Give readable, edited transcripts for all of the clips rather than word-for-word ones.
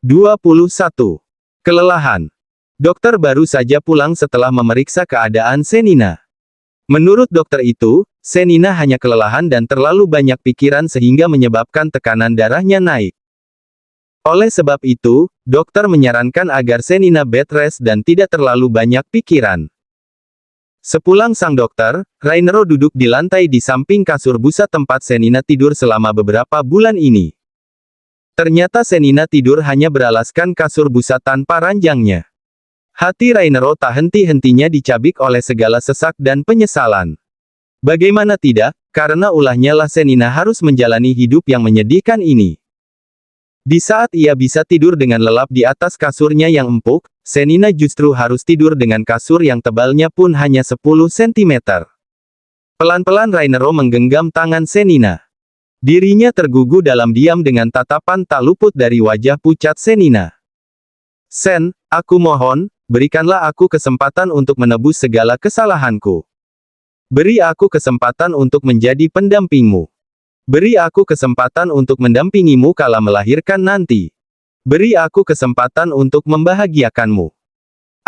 21. Kelelahan. Dokter baru saja pulang setelah memeriksa keadaan Senina. Menurut dokter itu, Senina hanya kelelahan dan terlalu banyak pikiran sehingga menyebabkan tekanan darahnya naik. Oleh sebab itu, dokter menyarankan agar Senina bed rest dan tidak terlalu banyak pikiran. Sepulang sang dokter, Rainero duduk di lantai di samping kasur busa tempat Senina tidur selama beberapa bulan ini. Ternyata Senina tidur hanya beralaskan kasur busa tanpa ranjangnya. Hati Rainero tak henti-hentinya dicabik oleh segala sesak dan penyesalan. Bagaimana tidak, karena ulahnya lah Senina harus menjalani hidup yang menyedihkan ini. Di saat ia bisa tidur dengan lelap di atas kasurnya yang empuk, Senina justru harus tidur dengan kasur yang tebalnya pun hanya 10 cm. Pelan-pelan Rainero menggenggam tangan Senina. Dirinya tergugu dalam diam dengan tatapan tak luput dari wajah pucat Senina. "Sen, aku mohon, berikanlah aku kesempatan untuk menebus segala kesalahanku. Beri aku kesempatan untuk menjadi pendampingmu. Beri aku kesempatan untuk mendampingimu kala melahirkan nanti. Beri aku kesempatan untuk membahagiakanmu.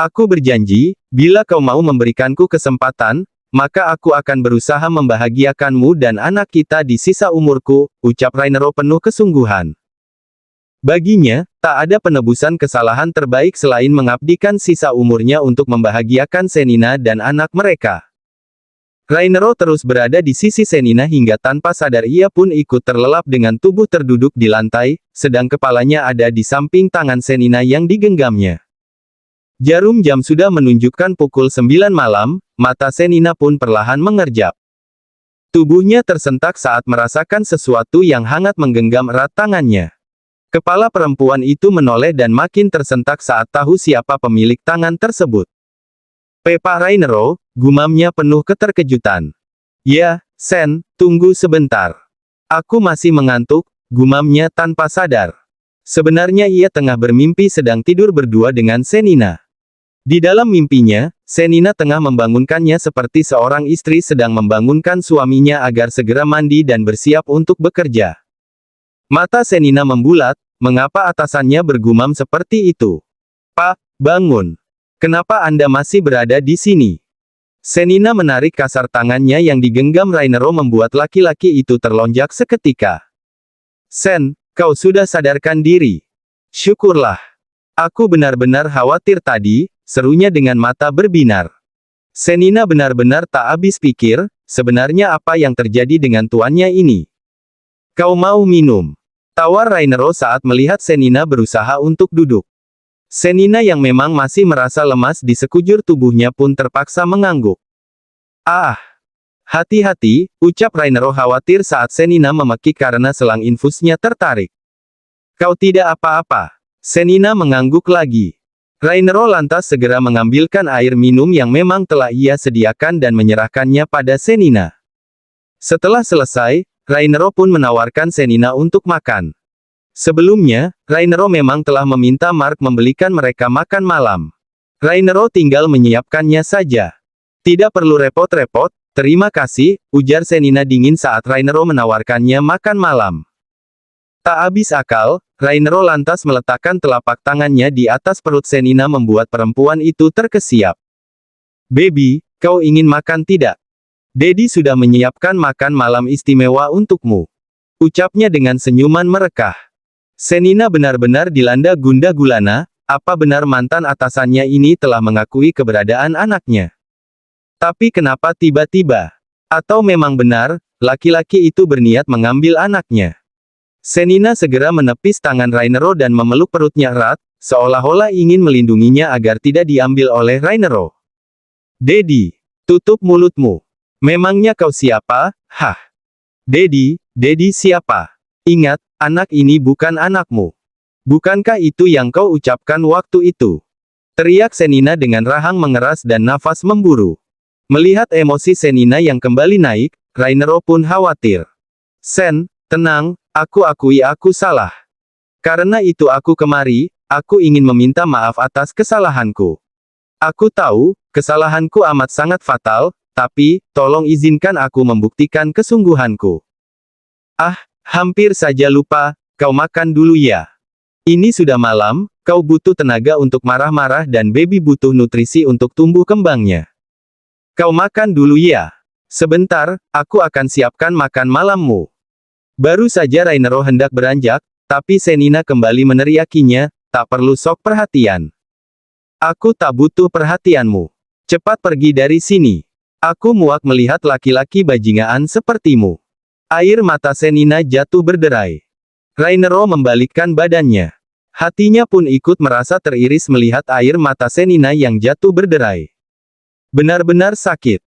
Aku berjanji, bila kau mau memberikanku kesempatan, maka aku akan berusaha membahagiakanmu dan anak kita di sisa umurku," ucap Rainero penuh kesungguhan. Baginya, tak ada penebusan kesalahan terbaik selain mengabdikan sisa umurnya untuk membahagiakan Senina dan anak mereka. Rainero terus berada di sisi Senina hingga tanpa sadar ia pun ikut terlelap dengan tubuh terduduk di lantai, sedang kepalanya ada di samping tangan Senina yang digenggamnya. Jarum jam sudah menunjukkan pukul 9 malam, mata Senina pun perlahan mengerjap. Tubuhnya tersentak saat merasakan sesuatu yang hangat menggenggam erat tangannya. Kepala perempuan itu menoleh dan makin tersentak saat tahu siapa pemilik tangan tersebut. "Pepa Rainero," gumamnya penuh keterkejutan. "Ya, Sen, tunggu sebentar. Aku masih mengantuk," gumamnya tanpa sadar. Sebenarnya ia tengah bermimpi sedang tidur berdua dengan Senina. Di dalam mimpinya, Senina tengah membangunkannya seperti seorang istri sedang membangunkan suaminya agar segera mandi dan bersiap untuk bekerja. Mata Senina membulat, mengapa atasannya bergumam seperti itu? "Pak, bangun. Kenapa Anda masih berada di sini?" Senina menarik kasar tangannya yang digenggam Rainero membuat laki-laki itu terlonjak seketika. "Sen, kau sudah sadarkan diri. Syukurlah. Aku benar-benar khawatir tadi," serunya dengan mata berbinar. Senina benar-benar tak habis pikir, sebenarnya apa yang terjadi dengan tuannya ini. "Kau mau minum?" tawar Rainero saat melihat Senina berusaha untuk duduk. Senina yang memang masih merasa lemas di sekujur tubuhnya pun terpaksa mengangguk. "Ah! Hati-hati," ucap Rainero khawatir saat Senina memekik karena selang infusnya tertarik. "Kau tidak apa-apa." Senina mengangguk lagi. Rainero lantas segera mengambilkan air minum yang memang telah ia sediakan dan menyerahkannya pada Senina. Setelah selesai, Rainero pun menawarkan Senina untuk makan. Sebelumnya, Rainero memang telah meminta Mark membelikan mereka makan malam. Rainero tinggal menyiapkannya saja. "Tidak perlu repot-repot, terima kasih," ujar Senina dingin saat Rainero menawarkannya makan malam. Tak habis akal, Rainero lantas meletakkan telapak tangannya di atas perut Senina membuat perempuan itu terkesiap. "Baby, kau ingin makan tidak? Daddy sudah menyiapkan makan malam istimewa untukmu," ucapnya dengan senyuman merekah. Senina benar-benar dilanda gundah gulana, apa benar mantan atasannya ini telah mengakui keberadaan anaknya? Tapi kenapa tiba-tiba? Atau memang benar, laki-laki itu berniat mengambil anaknya? Senina segera menepis tangan Rainero dan memeluk perutnya erat, seolah-olah ingin melindunginya agar tidak diambil oleh Rainero. "Daddy, tutup mulutmu. Memangnya kau siapa? Hah? Daddy siapa? Ingat, anak ini bukan anakmu. Bukankah itu yang kau ucapkan waktu itu?" teriak Senina dengan rahang mengeras dan nafas memburu. Melihat emosi Senina yang kembali naik, Rainero pun khawatir. "Sen, tenang, aku akui aku salah. Karena itu aku kemari, aku ingin meminta maaf atas kesalahanku. Aku tahu, kesalahanku amat sangat fatal, tapi, tolong izinkan aku membuktikan kesungguhanku." "Ah, hampir saja lupa, kau makan dulu ya. Ini sudah malam, kau butuh tenaga untuk marah-marah dan baby butuh nutrisi untuk tumbuh kembangnya. Kau makan dulu ya. Sebentar, aku akan siapkan makan malammu. Baru saja Rainero hendak beranjak, tapi Senina kembali meneriakinya, tak perlu sok perhatian. Aku tak butuh perhatianmu. Cepat pergi dari sini. Aku muak melihat laki-laki bajingan sepertimu. Air mata Senina jatuh berderai. Rainero membalikkan badannya. Hatinya pun ikut merasa teriris melihat air mata Senina yang jatuh berderai. Benar-benar sakit.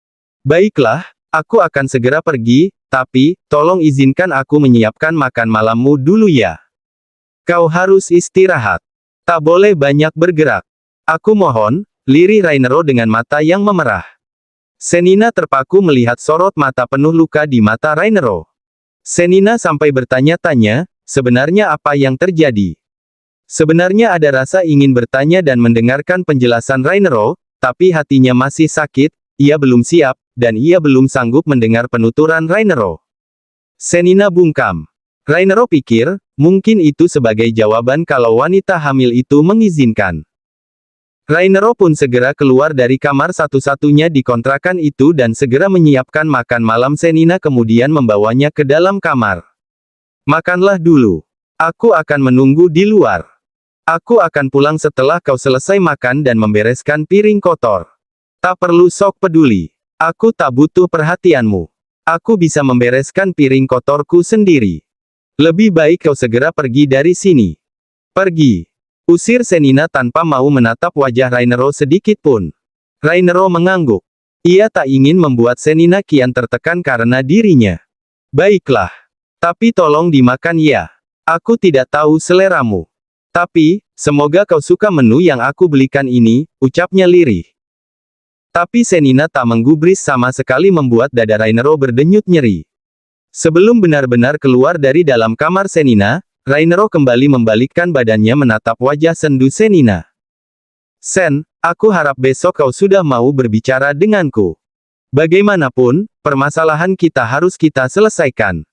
Baiklah, aku akan segera pergi, tapi, tolong izinkan aku menyiapkan makan malammu dulu ya. Kau harus istirahat. Tak boleh banyak bergerak. Aku mohon, lirih Rainero dengan mata yang memerah. Senina terpaku melihat sorot mata penuh luka di mata Rainero. Senina sampai bertanya-tanya, sebenarnya apa yang terjadi? Sebenarnya ada rasa ingin bertanya dan mendengarkan penjelasan Rainero, tapi hatinya masih sakit, ia belum siap, dan ia belum sanggup mendengar penuturan Rainero. Senina bungkam. Rainero pikir, mungkin itu sebagai jawaban kalau wanita hamil itu mengizinkan. Rainero pun segera keluar dari kamar satu-satunya di kontrakan itu dan segera menyiapkan makan malam Senina kemudian membawanya ke dalam kamar. Makanlah dulu. Aku akan menunggu di luar. Aku akan pulang setelah kau selesai makan dan membereskan piring kotor. Tak perlu sok peduli. Aku tak butuh perhatianmu. Aku bisa membereskan piring kotorku sendiri. Lebih baik kau segera pergi dari sini. Pergi. Usir Senina tanpa mau menatap wajah Rainero sedikit pun. Rainero mengangguk. Ia tak ingin membuat Senina kian tertekan karena dirinya. Baiklah. Tapi tolong dimakan ya. Aku tidak tahu seleramu. Tapi, semoga kau suka menu yang aku belikan ini, ucapnya lirih. Tapi Senina tak menggubris sama sekali membuat dada Rainero berdenyut nyeri. Sebelum benar-benar keluar dari dalam kamar Senina, Rainero kembali membalikkan badannya menatap wajah sendu Senina. Sen, aku harap besok kau sudah mau berbicara denganku. Bagaimanapun, permasalahan kita harus kita selesaikan.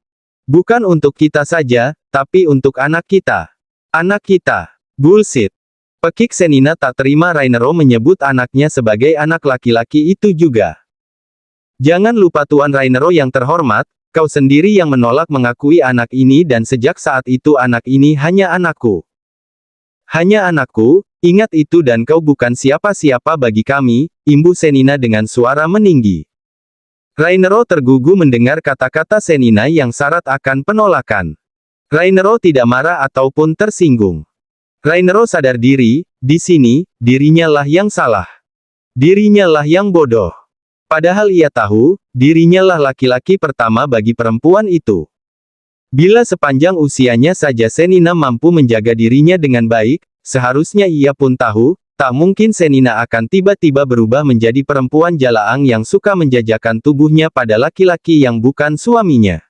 Bukan untuk kita saja, tapi untuk anak kita. Anak kita. Bullshit. Pekik Senina tak terima Rainero menyebut anaknya sebagai anak laki-laki itu juga. Jangan lupa Tuan Rainero yang terhormat, kau sendiri yang menolak mengakui anak ini dan sejak saat itu anak ini hanya anakku. Hanya anakku, ingat itu dan kau bukan siapa-siapa bagi kami, imbuh Senina dengan suara meninggi. Rainero tergugu mendengar kata-kata Senina yang syarat akan penolakan. Rainero tidak marah ataupun tersinggung. Rainero sadar diri, di sini, dirinya lah yang salah. Dirinya lah yang bodoh. Padahal ia tahu, dirinya lah laki-laki pertama bagi perempuan itu. Bila sepanjang usianya saja Senina mampu menjaga dirinya dengan baik, seharusnya ia pun tahu, tak mungkin Senina akan tiba-tiba berubah menjadi perempuan jalaang yang suka menjajakan tubuhnya pada laki-laki yang bukan suaminya.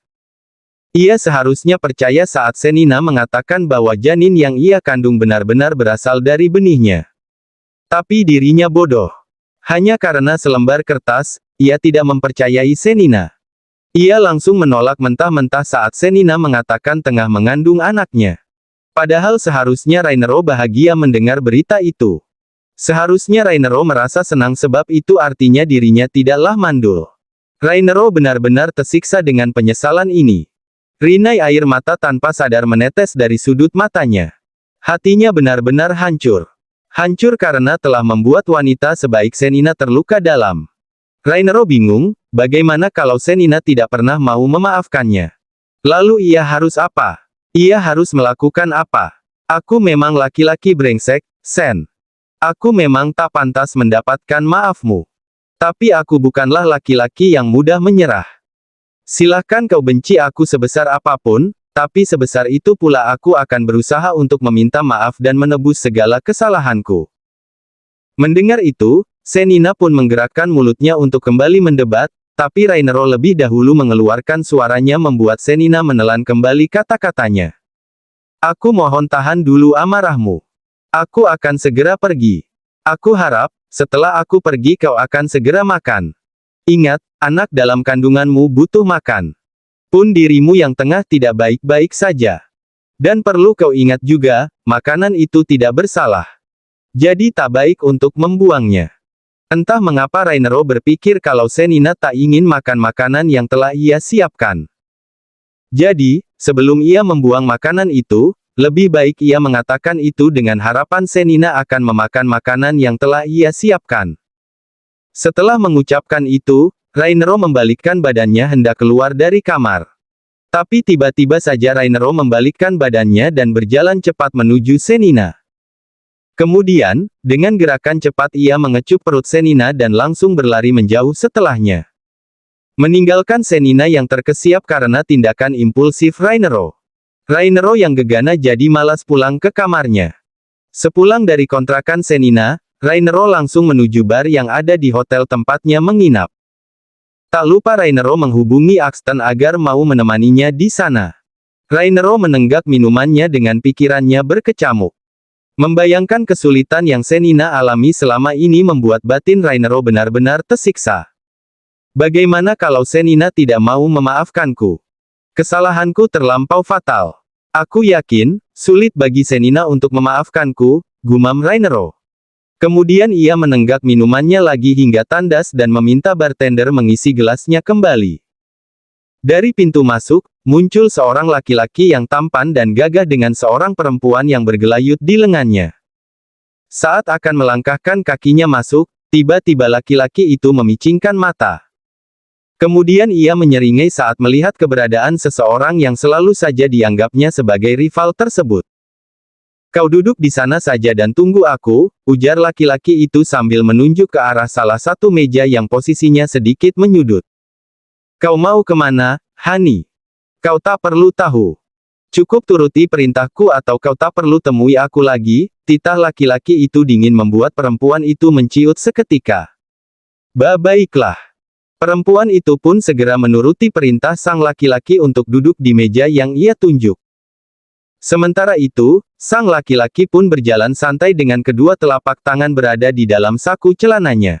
Ia seharusnya percaya saat Senina mengatakan bahwa janin yang ia kandung benar-benar berasal dari benihnya. Tapi dirinya bodoh. Hanya karena selembar kertas, ia tidak mempercayai Senina. Ia langsung menolak mentah-mentah saat Senina mengatakan tengah mengandung anaknya. Padahal seharusnya Rainero bahagia mendengar berita itu. Seharusnya Rainero merasa senang sebab itu artinya dirinya tidaklah mandul. Rainero benar-benar tersiksa dengan penyesalan ini. Rinai air mata tanpa sadar menetes dari sudut matanya. Hatinya benar-benar hancur. Hancur karena telah membuat wanita sebaik Senina terluka dalam. Rainero bingung, bagaimana kalau Senina tidak pernah mau memaafkannya? Lalu ia harus apa? Ia harus melakukan apa? Aku memang laki-laki brengsek, Sen. Aku memang tak pantas mendapatkan maafmu. Tapi aku bukanlah laki-laki yang mudah menyerah. Silahkan kau benci aku sebesar apapun, tapi sebesar itu pula aku akan berusaha untuk meminta maaf dan menebus segala kesalahanku. Mendengar itu, Senina pun menggerakkan mulutnya untuk kembali mendebat, tapi Rainero lebih dahulu mengeluarkan suaranya membuat Senina menelan kembali kata-katanya. Aku mohon tahan dulu amarahmu. Aku akan segera pergi. Aku harap, setelah aku pergi kau akan segera makan. Ingat, anak dalam kandunganmu butuh makan. Pun dirimu yang tengah tidak baik-baik saja. Dan perlu kau ingat juga, makanan itu tidak bersalah. Jadi tak baik untuk membuangnya. Entah mengapa Rainero berpikir kalau Senina tak ingin makan makanan yang telah ia siapkan. Jadi, sebelum ia membuang makanan itu, lebih baik ia mengatakan itu dengan harapan Senina akan memakan makanan yang telah ia siapkan. Setelah mengucapkan itu, Rainero membalikkan badannya hendak keluar dari kamar. Tapi tiba-tiba saja Rainero membalikkan badannya dan berjalan cepat menuju Senina. Kemudian, dengan gerakan cepat ia mengecup perut Senina dan langsung berlari menjauh setelahnya. Meninggalkan Senina yang terkesiap karena tindakan impulsif Rainero. Rainero yang gegana jadi malas pulang ke kamarnya. Sepulang dari kontrakan Senina, Rainero langsung menuju bar yang ada di hotel tempatnya menginap. Tak lupa Rainero menghubungi Axton agar mau menemaninya di sana. Rainero menenggak minumannya dengan pikirannya berkecamuk. Membayangkan kesulitan yang Senina alami selama ini membuat batin Rainero benar-benar tersiksa. Bagaimana kalau Senina tidak mau memaafkanku? Kesalahanku terlampau fatal. Aku yakin, sulit bagi Senina untuk memaafkanku, gumam Rainero. Kemudian ia menenggak minumannya lagi hingga tandas dan meminta bartender mengisi gelasnya kembali. Dari pintu masuk, muncul seorang laki-laki yang tampan dan gagah dengan seorang perempuan yang bergelayut di lengannya. Saat akan melangkahkan kakinya masuk, tiba-tiba laki-laki itu memicingkan mata. Kemudian ia menyeringai saat melihat keberadaan seseorang yang selalu saja dianggapnya sebagai rival tersebut. Kau duduk di sana saja dan tunggu aku, ujar laki-laki itu sambil menunjuk ke arah salah satu meja yang posisinya sedikit menyudut. Kau mau kemana, Hani? Kau tak perlu tahu. Cukup turuti perintahku atau kau tak perlu temui aku lagi, titah laki-laki itu dingin membuat perempuan itu menciut seketika. Baiklah. Perempuan itu pun segera menuruti perintah sang laki-laki untuk duduk di meja yang ia tunjuk. Sementara itu, sang laki-laki pun berjalan santai dengan kedua telapak tangan berada di dalam saku celananya.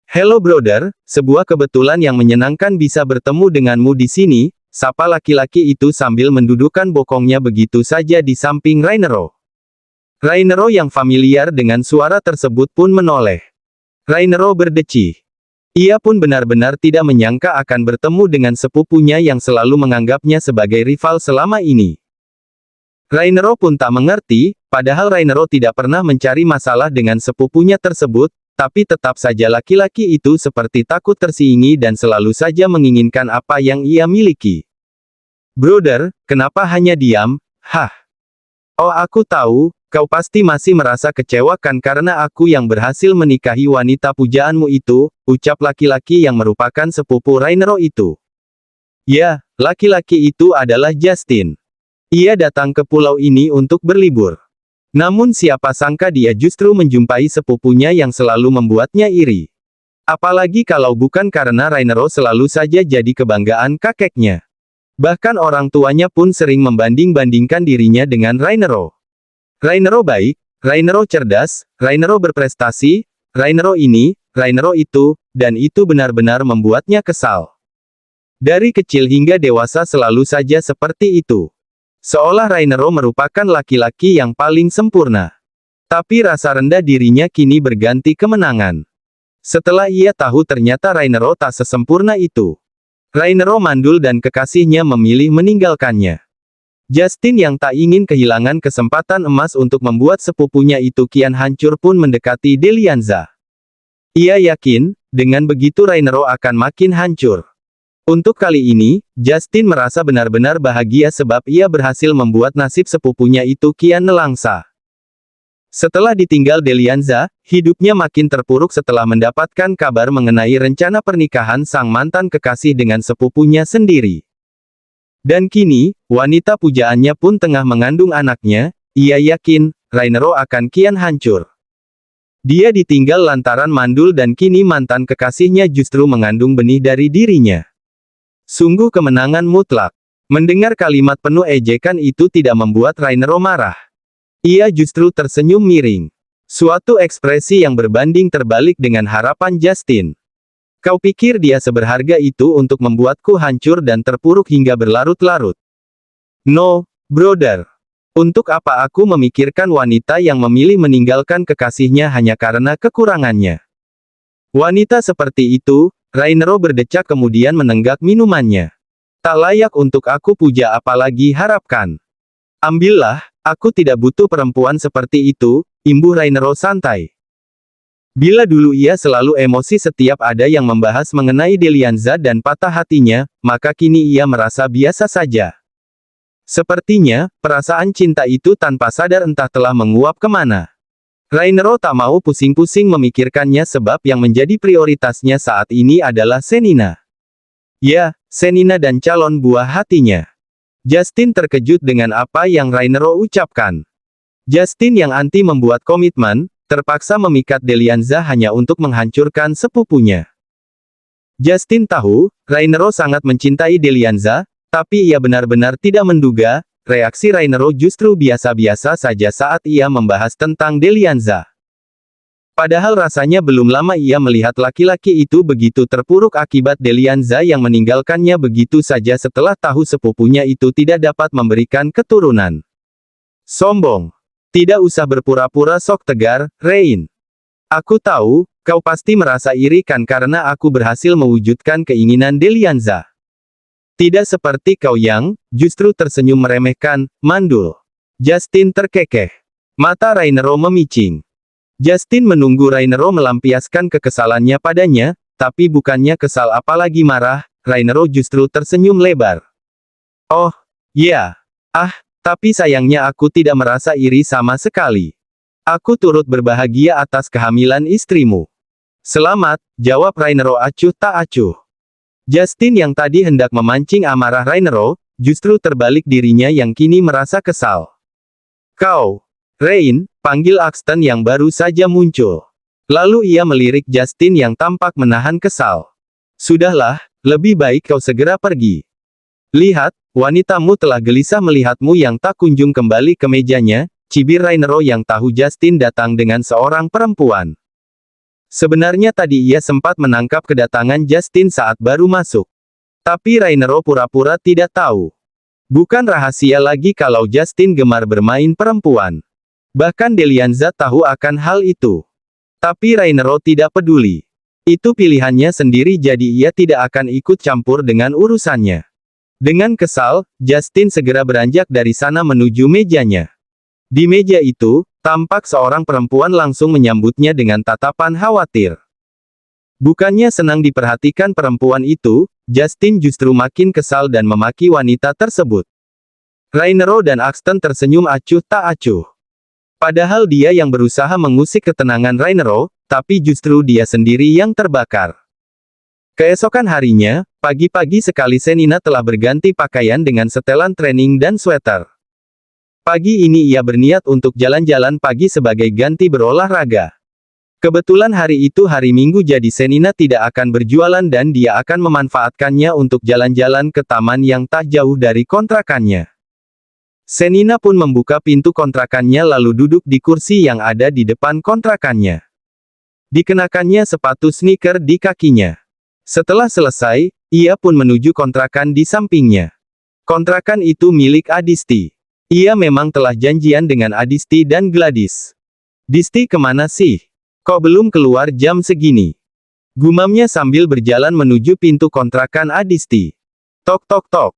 Hello brother, sebuah kebetulan yang menyenangkan bisa bertemu denganmu di sini, sapa laki-laki itu sambil mendudukkan bokongnya begitu saja di samping Rainero. Rainero yang familiar dengan suara tersebut pun menoleh. Rainero berdecih. Ia pun benar-benar tidak menyangka akan bertemu dengan sepupunya yang selalu menganggapnya sebagai rival selama ini. Rainero pun tak mengerti, padahal Rainero tidak pernah mencari masalah dengan sepupunya tersebut, tapi tetap saja laki-laki itu seperti takut tersingi dan selalu saja menginginkan apa yang ia miliki. Brother, kenapa hanya diam? Hah? Oh aku tahu, kau pasti masih merasa kecewa kan karena aku yang berhasil menikahi wanita pujaanmu itu, ucap laki-laki yang merupakan sepupu Rainero itu. Ya, laki-laki itu adalah Justin. Ia datang ke pulau ini untuk berlibur. Namun siapa sangka dia justru menjumpai sepupunya yang selalu membuatnya iri. Apalagi kalau bukan karena Rainero selalu saja jadi kebanggaan kakeknya. Bahkan orang tuanya pun sering membanding-bandingkan dirinya dengan Rainero. Rainero baik, Rainero cerdas, Rainero berprestasi, Rainero ini, Rainero itu, dan itu benar-benar membuatnya kesal. Dari kecil hingga dewasa selalu saja seperti itu. Seolah Rainero merupakan laki-laki yang paling sempurna. Tapi rasa rendah dirinya kini berganti kemenangan. Setelah ia tahu ternyata Rainero tak sesempurna itu. Rainero mandul dan kekasihnya memilih meninggalkannya. Justin yang tak ingin kehilangan kesempatan emas untuk membuat sepupunya itu kian hancur pun mendekati Delianza. Ia yakin, dengan begitu Rainero akan makin hancur. Untuk kali ini, Justin merasa benar-benar bahagia sebab ia berhasil membuat nasib sepupunya itu kian nelangsa. Setelah ditinggal Delianza, hidupnya makin terpuruk setelah mendapatkan kabar mengenai rencana pernikahan sang mantan kekasih dengan sepupunya sendiri. Dan kini, wanita pujaannya pun tengah mengandung anaknya, ia yakin, Rainero akan kian hancur. Dia ditinggal lantaran mandul dan kini mantan kekasihnya justru mengandung benih dari dirinya. Sungguh kemenangan mutlak. Mendengar kalimat penuh ejekan itu tidak membuat Rainero marah. Ia justru tersenyum miring. Suatu ekspresi yang berbanding terbalik dengan harapan Justin. Kau pikir dia seberharga itu untuk membuatku hancur dan terpuruk hingga berlarut-larut? No, Brother, untuk apa aku memikirkan wanita yang memilih meninggalkan kekasihnya hanya karena kekurangannya? Wanita seperti itu, Rainero berdecak kemudian menenggak minumannya. Tak layak untuk aku puja apalagi harapkan. Ambillah, aku tidak butuh perempuan seperti itu, imbuh Rainero santai. Bila dulu ia selalu emosi setiap ada yang membahas mengenai Delianza dan patah hatinya, maka kini ia merasa biasa saja. Sepertinya, perasaan cinta itu tanpa sadar entah telah menguap kemana. Rainero tak mau pusing-pusing memikirkannya sebab yang menjadi prioritasnya saat ini adalah Senina. Ya, Senina dan calon buah hatinya. Justin terkejut dengan apa yang Rainero ucapkan. Justin yang anti membuat komitmen, terpaksa memikat Delianza hanya untuk menghancurkan sepupunya. Justin tahu, Rainero sangat mencintai Delianza, tapi ia benar-benar tidak menduga, reaksi Rainero justru biasa-biasa saja saat ia membahas tentang Delianza. Padahal rasanya belum lama ia melihat laki-laki itu begitu terpuruk akibat Delianza yang meninggalkannya begitu saja setelah tahu sepupunya itu tidak dapat memberikan keturunan. Sombong. Tidak usah berpura-pura sok tegar, Rain. Aku tahu, kau pasti merasa iri kan karena aku berhasil mewujudkan keinginan Delianza. Tidak seperti kau yang, justru tersenyum meremehkan, mandul. Justin terkekeh. Mata Rainero memicing. Justin menunggu Rainero melampiaskan kekesalannya padanya, tapi bukannya kesal apalagi marah, Rainero justru tersenyum lebar. Oh, ya. Tapi sayangnya aku tidak merasa iri sama sekali. Aku turut berbahagia atas kehamilan istrimu. Selamat, jawab Rainero acuh tak acuh. Justin yang tadi hendak memancing amarah Rainero, justru terbalik dirinya yang kini merasa kesal. Kau, Rain, panggil Axton yang baru saja muncul. Lalu ia melirik Justin yang tampak menahan kesal. Sudahlah, lebih baik kau segera pergi. Lihat, wanitamu telah gelisah melihatmu yang tak kunjung kembali ke mejanya, cibir Rainero yang tahu Justin datang dengan seorang perempuan. Sebenarnya tadi ia sempat menangkap kedatangan Justin saat baru masuk. Tapi Rainero pura-pura tidak tahu. Bukan rahasia lagi kalau Justin gemar bermain perempuan. Bahkan Delianza tahu akan hal itu. Tapi Rainero tidak peduli. Itu pilihannya sendiri jadi ia tidak akan ikut campur dengan urusannya. Dengan kesal, Justin segera beranjak dari sana menuju mejanya. Di meja itu, tampak seorang perempuan langsung menyambutnya dengan tatapan khawatir. Bukannya senang diperhatikan perempuan itu, Justin justru makin kesal dan memaki wanita tersebut. Rainero dan Axton tersenyum acuh tak acuh. Padahal dia yang berusaha mengusik ketenangan Rainero, tapi justru dia sendiri yang terbakar. Keesokan harinya, pagi-pagi sekali Senina telah berganti pakaian dengan setelan training dan sweater. Pagi ini ia berniat untuk jalan-jalan pagi sebagai ganti berolahraga. Kebetulan hari itu hari Minggu jadi Senina tidak akan berjualan dan dia akan memanfaatkannya untuk jalan-jalan ke taman yang tak jauh dari kontrakannya. Senina pun membuka pintu kontrakannya lalu duduk di kursi yang ada di depan kontrakannya. Dikenakannya sepatu sneaker di kakinya. Setelah selesai, ia pun menuju kontrakan di sampingnya. Kontrakan itu milik Adisti. Ia memang telah janjian dengan Adisti dan Gladys. Disti kemana sih? Kok belum keluar jam segini? Gumamnya sambil berjalan menuju pintu kontrakan Adisti. Tok tok tok.